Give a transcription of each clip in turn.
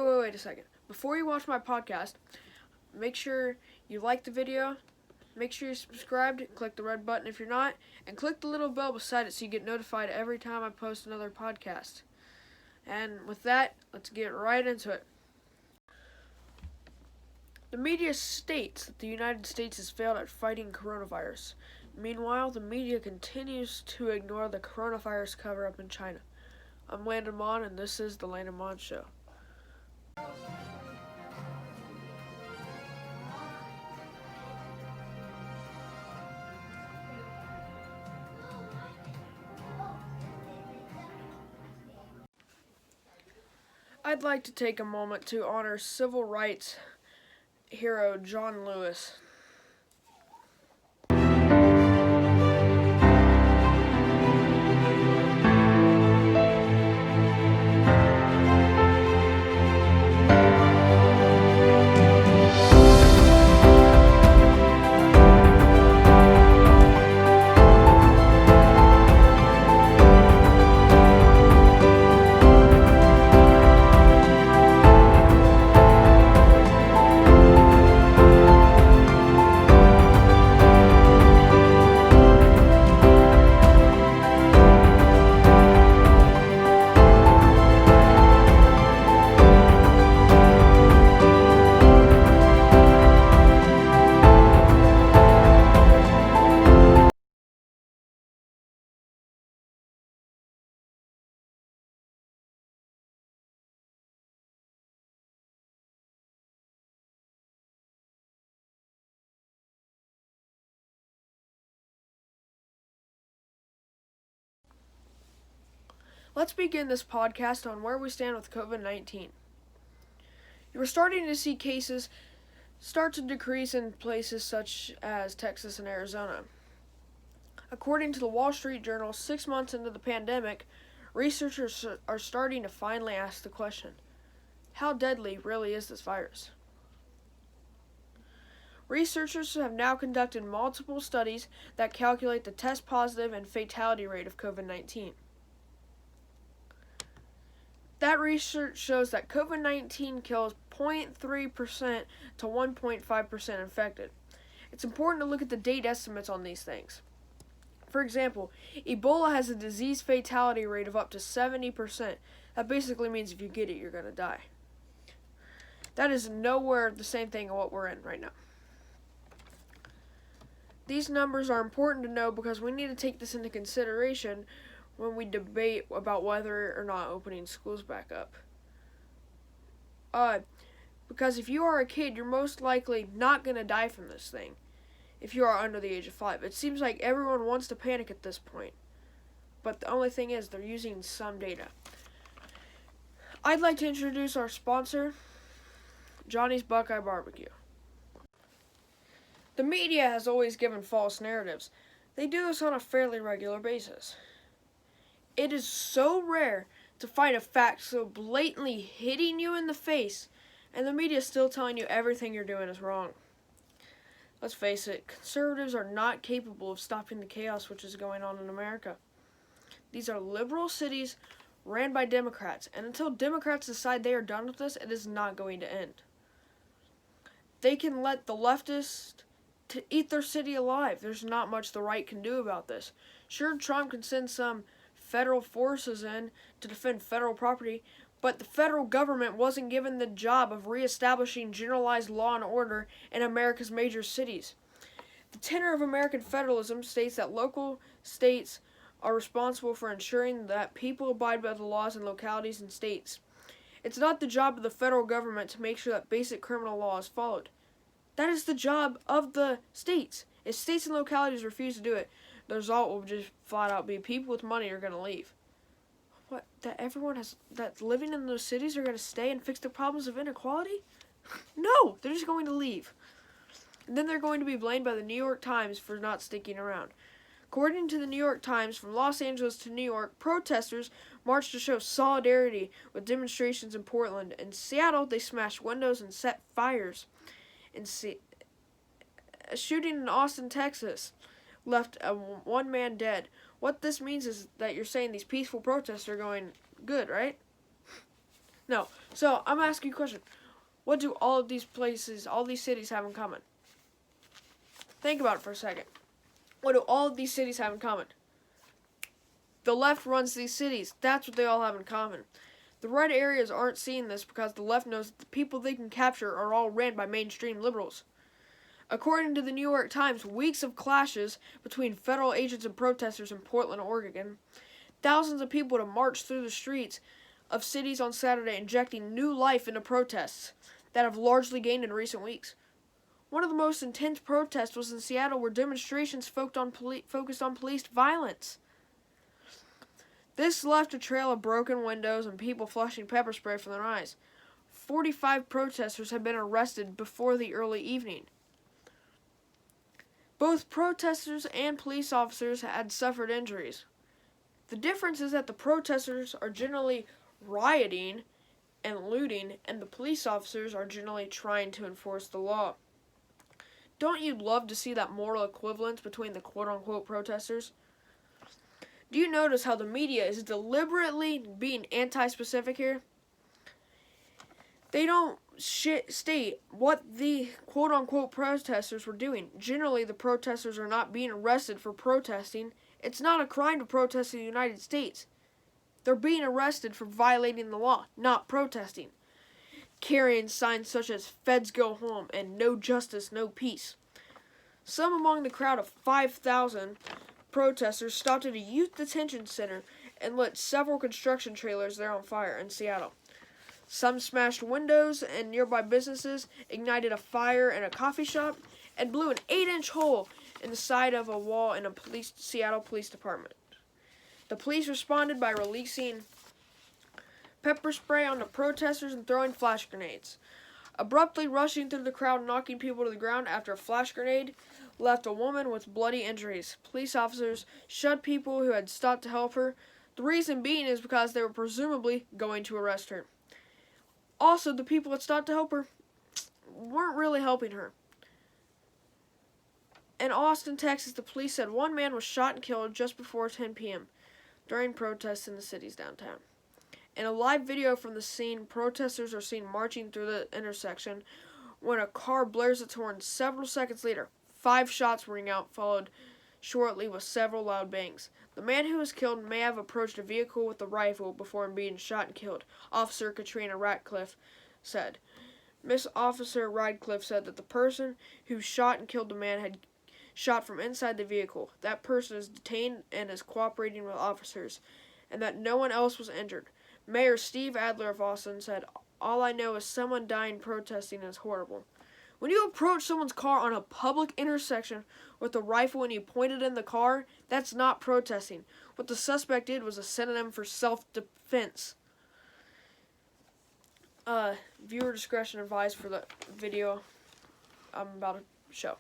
wait a second. Before you watch my podcast, make sure you like the video, make sure you're subscribed, click the red button if you're not, and click the little bell beside it so you get notified every time I post another podcast. And with that, let's get right into it. The media states that the United States has failed at fighting coronavirus. Meanwhile, the media continues to ignore the coronavirus cover-up in China. I'm Landon Mohn, and this is the Landon Mohn Show. I'd like to take a moment to honor civil rights hero John Lewis. Let's begin this podcast on where we stand with COVID-19. You're starting to see cases start to decrease in places such as Texas and Arizona. According to the Wall Street Journal, 6 months into the pandemic, researchers are starting to finally ask the question, how deadly really is this virus? Researchers have now conducted multiple studies that calculate the test positive and fatality rate of COVID-19. That research shows that COVID-19 kills 0.3% to 1.5% infected. It's important to look at the date estimates on these things. For example, Ebola has a disease fatality rate of up to 70%. That basically means if you get it, you're going to die. That is nowhere the same thing as what we're in right now. These numbers are important to know because we need to take this into consideration when we debate about whether or not opening schools back up. Because if you are a kid, you're most likely not going to die from this thing if you are under the age of 5. It seems like everyone wants to panic at this point. But the only thing is, they're using some data. I'd like to introduce our sponsor, Johnny's Buckeye Barbecue. The media has always given false narratives. They do this on a fairly regular basis. It is so rare to find a fact so blatantly hitting you in the face, and the media is still telling you everything you're doing is wrong. Let's face it, conservatives are not capable of stopping the chaos which is going on in America. These are liberal cities ran by Democrats, and until Democrats decide they are done with this, it is not going to end. They can let the leftists to eat their city alive. There's not much the right can do about this. Sure, Trump can send some federal forces in to defend federal property, but the federal government wasn't given the job of reestablishing generalized law and order in America's major cities. The tenor of American federalism states that local states are responsible for ensuring that people abide by the laws in localities and states. It's not the job of the federal government to make sure that basic criminal law is followed. That is the job of the states. If states and localities refuse to do it, the result will just flat out be people with money are going to leave. What? That living in those cities are going to stay and fix the problems of inequality? No, they're just going to leave. And then they're going to be blamed by the New York Times for not sticking around. According to the New York Times, from Los Angeles to New York, protesters marched to show solidarity with demonstrations in Portland. In Seattle, they smashed windows and set fires. A shooting in Austin, Texas, left one man dead. What this means is that you're saying these peaceful protests are going good, right? No. So I'm asking you a question. What do all of these places, all these cities have in common? Think about it for a second. What do all of these cities have in common? The left runs these cities. That's what they all have in common. The red areas aren't seeing this because the left knows that the people they can capture are all ran by mainstream liberals. According to the New York Times, weeks of clashes between federal agents and protesters in Portland, Oregon, thousands of people to march through the streets of cities on Saturday, injecting new life into protests that have largely gained in recent weeks. One of the most intense protests was in Seattle, where demonstrations focused on police violence. This left a trail of broken windows and people flushing pepper spray from their eyes. 45 protesters had been arrested before the early evening. Both protesters and police officers had suffered injuries. The difference is that the protesters are generally rioting and looting, and the police officers are generally trying to enforce the law. Don't you love to see that moral equivalence between the quote-unquote protesters? Do you notice how the media is deliberately being anti-specific here? They don't state what the quote-unquote protesters were doing. Generally, the protesters are not being arrested for protesting. It's not a crime to protest in the United States. They're being arrested for violating the law, not protesting. Carrying signs such as "Feds go home" and "No justice, no peace." Some among the crowd of 5,000 protesters stopped at a youth detention center and lit several construction trailers there on fire in Seattle. Some smashed windows and nearby businesses, ignited a fire in a coffee shop, and blew an 8-inch hole in the side of a wall in a Seattle police department. The police responded by releasing pepper spray on the protesters and throwing flash grenades. Abruptly rushing through the crowd, knocking people to the ground after a flash grenade left a woman with bloody injuries. Police officers shoved people who had stopped to help her. The reason being is because they were presumably going to arrest her. Also, the people that stopped to help her weren't really helping her. In Austin, Texas, the police said one man was shot and killed just before 10 p.m. during protests in the city's downtown. In a live video from the scene, protesters are seen marching through the intersection when a car blares its horn. Several seconds later, 5 shots ring out, followed shortly with several loud bangs. The man who was killed may have approached a vehicle with a rifle before being shot and killed, Officer Katrina Ratcliffe said. Miss Officer Radcliffe said that the person who shot and killed the man had shot from inside the vehicle. That person is detained and is cooperating with officers, and that no one else was injured. Mayor Steve Adler of Austin said, "All I know is someone dying protesting is horrible." When you approach someone's car on a public intersection with a rifle and you point it in the car, that's not protesting. What the suspect did was a synonym for self-defense. Viewer discretion advised for the video I'm about to show.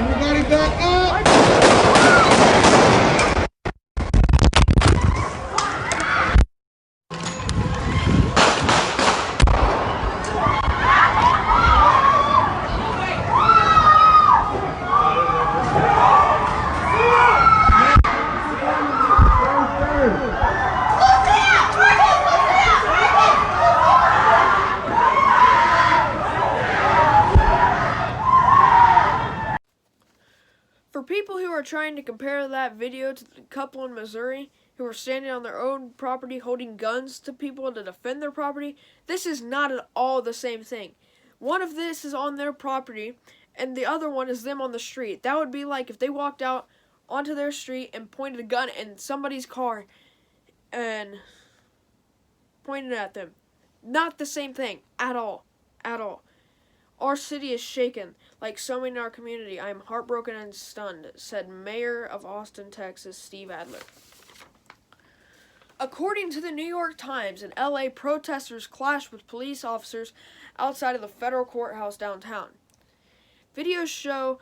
Everybody back up! For people who are trying to compare that video to the couple in Missouri who were standing on their own property holding guns to people to defend their property, this is not at all the same thing. One of this is on their property, and the other one is them on the street. That would be like if they walked out onto their street and pointed a gun in somebody's car and pointed at them. Not the same thing at all. At all. Our city is shaken, like so many in our community. I am heartbroken and stunned, said Mayor of Austin, Texas, Steve Adler. According to the New York Times, in LA, protesters clashed with police officers outside of the federal courthouse downtown. Videos show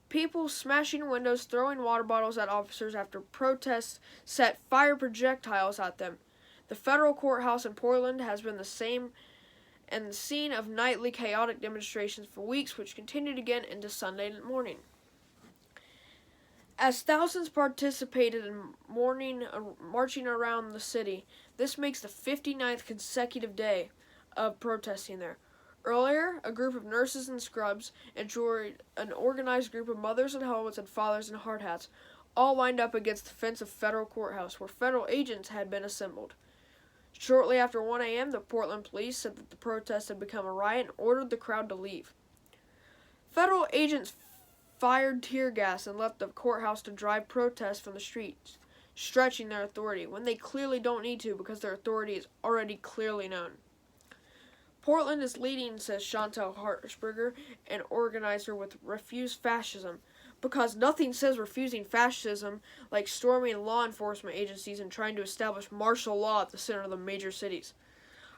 people smashing windows, throwing water bottles at officers after protests set fire projectiles at them. The federal courthouse in Portland has been the scene of nightly chaotic demonstrations for weeks, which continued again into Sunday morning. As thousands participated in marching around the city, this makes the 59th consecutive day of protesting there. Earlier, a group of nurses in scrubs joined an organized group of mothers in helmets and fathers in hard hats, all lined up against the fence of federal courthouse, where federal agents had been assembled. Shortly after 1 a.m., the Portland police said that the protest had become a riot and ordered the crowd to leave. Federal agents fired tear gas and left the courthouse to drive protests from the streets, stretching their authority when they clearly don't need to because their authority is already clearly known. Portland is leading, says Chantal Harshberger, an organizer with Refuse Fascism, because nothing says refusing fascism like storming law enforcement agencies and trying to establish martial law at the center of the major cities.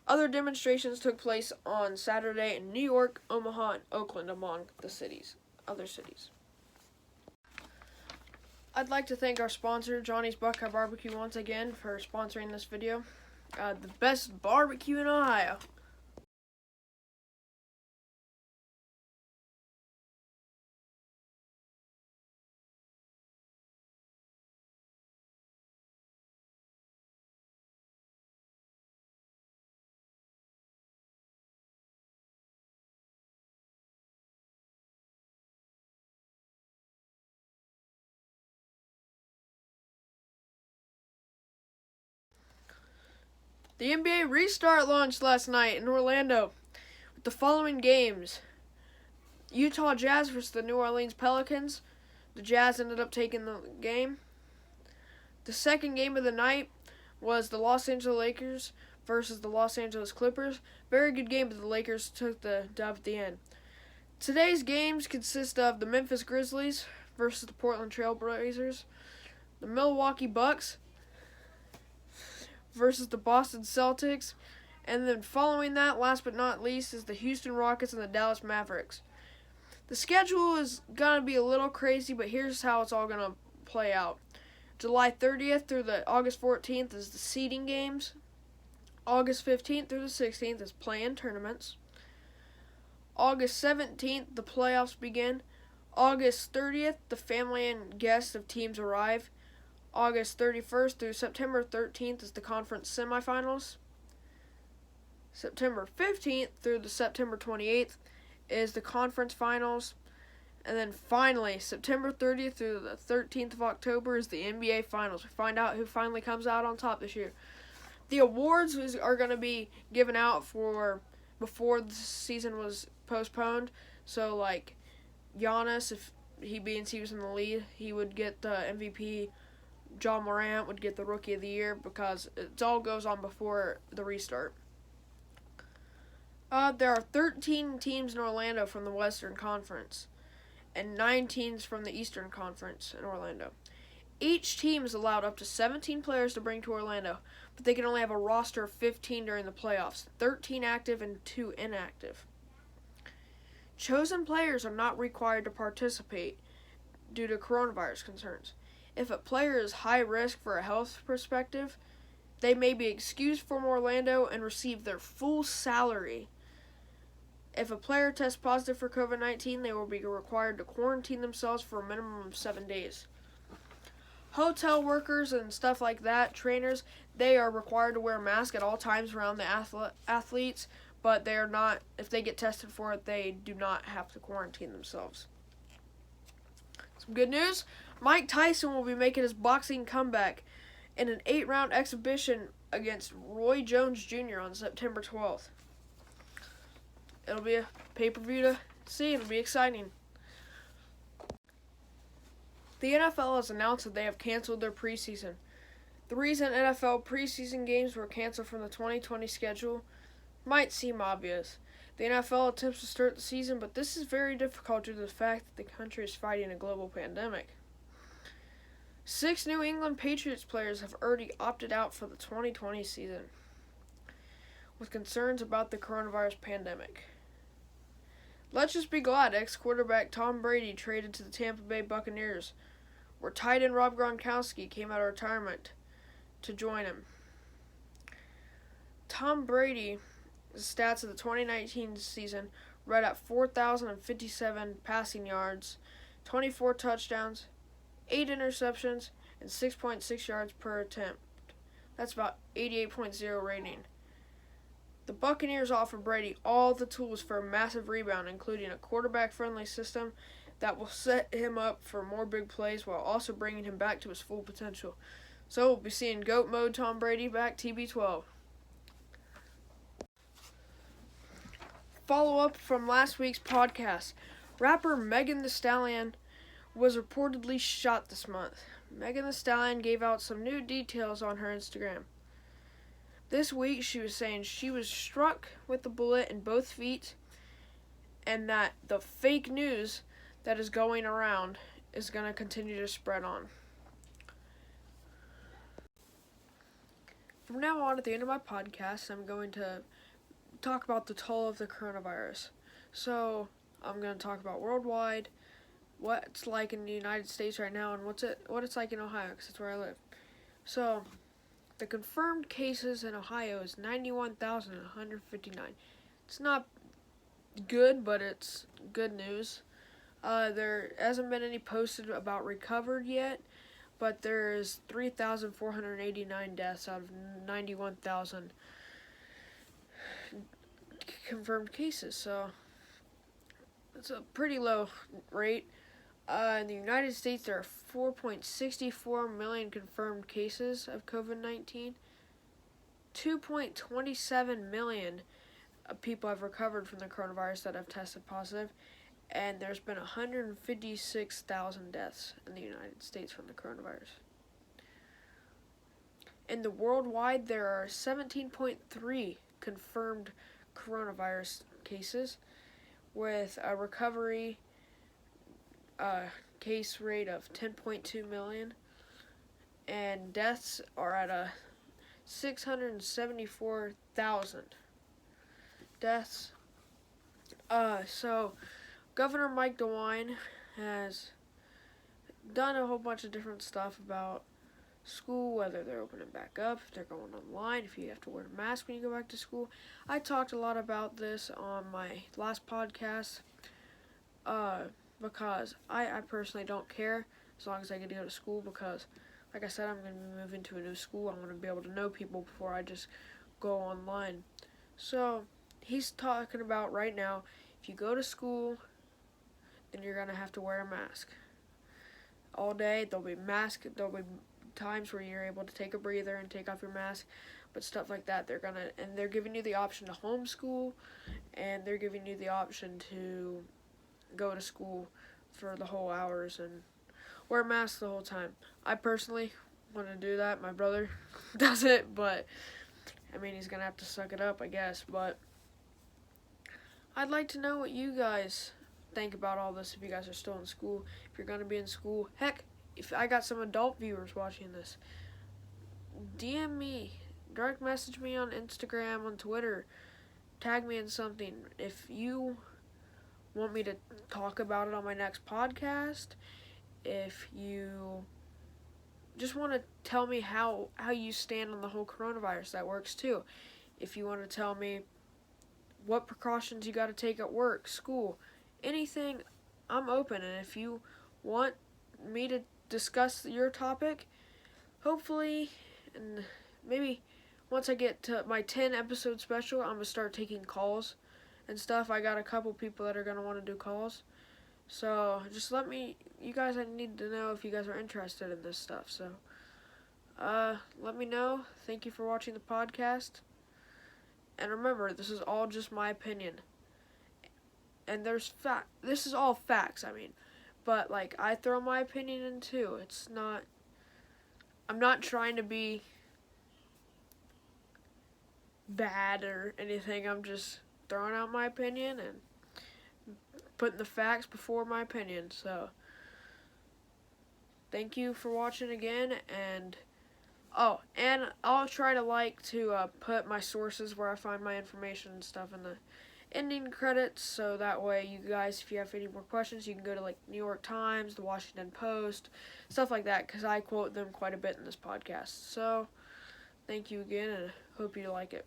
Other demonstrations took place on Saturday in New York, Omaha, and Oakland, among the other cities. I'd like to thank our sponsor, Johnny's Buckeye Barbecue, once again for sponsoring this video. The best barbecue in Ohio. The NBA restart launched last night in Orlando with the following games. Utah Jazz versus the New Orleans Pelicans. The Jazz ended up taking the game. The second game of the night was the Los Angeles Lakers versus the Los Angeles Clippers. Very good game, but the Lakers took the dub at the end. Today's games consist of the Memphis Grizzlies versus the Portland Trail Blazers, the Milwaukee Bucks versus the Boston Celtics, and then following that, last but not least, is the Houston Rockets and the Dallas Mavericks. The schedule is going to be a little crazy, but here's how it's all going to play out. July 30th through the August 14th is the seeding games. August 15th through the 16th is play-in tournaments. August 17th, the playoffs begin. August 30th, the family and guests of teams arrive. August 31st through September 13th is the conference semifinals. September 15th through the September 28th is the conference finals. And then finally, September 30th through the 13th of October is the NBA finals. We find out who finally comes out on top this year. The awards are going to be given out for before the season was postponed. So, like, Giannis, if he was in the lead, he would get the MVP. John Morant would get the Rookie of the Year because it all goes on before the restart. There are 13 teams in Orlando from the Western Conference and 9 teams from the Eastern Conference in Orlando. Each team is allowed up to 17 players to bring to Orlando, but they can only have a roster of 15 during the playoffs, 13 active and 2 inactive. Chosen players are not required to participate due to coronavirus concerns. If a player is high risk for a health perspective, they may be excused from Orlando and receive their full salary. If a player tests positive for COVID-19, they will be required to quarantine themselves for a minimum of 7 days. Hotel workers and stuff like that, trainers, they are required to wear a mask at all times around the athletes, but they are not, if they get tested for it, they do not have to quarantine themselves. Some good news, Mike Tyson will be making his boxing comeback in an 8-round exhibition against Roy Jones Jr. on September 12th. It'll be a pay-per-view to see. It'll be exciting. The NFL has announced that they have canceled their preseason. The reason NFL preseason games were canceled from the 2020 schedule might seem obvious. The NFL attempts to start the season, but this is very difficult due to the fact that the country is fighting a global pandemic. 6 New England Patriots players have already opted out for the 2020 season with concerns about the coronavirus pandemic. Let's just be glad ex-quarterback Tom Brady traded to the Tampa Bay Buccaneers, where tight end Rob Gronkowski came out of retirement to join him. Tom Brady's stats of the 2019 season read at 4,057 passing yards, 24 touchdowns, 8 interceptions, and 6.6 yards per attempt. That's about 88.0 rating. The Buccaneers offer Brady all the tools for a massive rebound, including a quarterback-friendly system that will set him up for more big plays while also bringing him back to his full potential. So we'll be seeing GOAT mode Tom Brady back TB12. Follow-up from last week's podcast. Rapper Megan Thee Stallion was reportedly shot this month. Megan Thee Stallion gave out some new details on her Instagram. This week, she was saying she was struck with a bullet in both feet and that the fake news that is going around is going to continue to spread on. From now on, at the end of my podcast, I'm going to talk about the toll of the coronavirus. So, I'm going to talk about worldwide, what it's like in the United States right now, and what it's like in Ohio, because that's where I live. So, the confirmed cases in Ohio is 91,159. It's not good, but it's good news. There hasn't been any posted about recovered yet, but there is 3,489 deaths out of 91,000 confirmed cases. So it's a pretty low rate. In the United States, there are 4.64 million confirmed cases of COVID-19. 2.27 million people have recovered from the coronavirus that have tested positive. And there's been 156,000 deaths in the United States from the coronavirus. In the worldwide, there are 17.3 confirmed coronavirus cases, with a recovery case rate of 10.2 million, and deaths are at a 674,000 deaths. So Governor Mike DeWine has done a whole bunch of different stuff about school, whether they're opening back up, if they're going online, if you have to wear a mask when you go back to school. I talked a lot about this on my last podcast, because I personally don't care as long as I get to go to school, because, like I said, I'm going to be moving to a new school. I want to be able to know people before I just go online. So he's talking about right now, if you go to school, then you're going to have to wear a mask all day. There'll be times where you're able to take a breather and take off your mask, but stuff like that, they're giving you the option to homeschool, and they're giving you the option to go to school for the whole hours and wear a mask the whole time. I personally want to do that. My brother does it, but I mean, he's gonna have to suck it up, I guess. But I'd like to know what you guys think about all this, if you guys are still in school, if you're gonna be in school. Heck, if I got some adult viewers watching this, DM me, direct message me on Instagram, on Twitter, tag me in something. If you want me to talk about it on my next podcast, if you just want to tell me how you stand on the whole coronavirus, that works too. If you want to tell me what precautions you got to take at work, school, anything, I'm open. And if you want me to discuss your topic, hopefully, and maybe once I get to my 10 episode special, I'm going to start taking calls and stuff. I got a couple people that are going to want to do calls. So just let me, you guys, I need to know if you guys are interested in this stuff. So let me know. Thank you for watching the podcast. And remember, this is all just my opinion. And this is all facts, I mean. But, like, I throw my opinion in too. I'm not trying to be bad or anything. I'm just throwing out my opinion and putting the facts before my opinion. So thank you for watching again, and and I'll try to put my sources where I find my information and stuff in the ending credits, so that way you guys, if you have any more questions, you can go to like New York Times, the Washington Post, stuff like that, because I quote them quite a bit in this podcast. So thank you again, and hope you like it.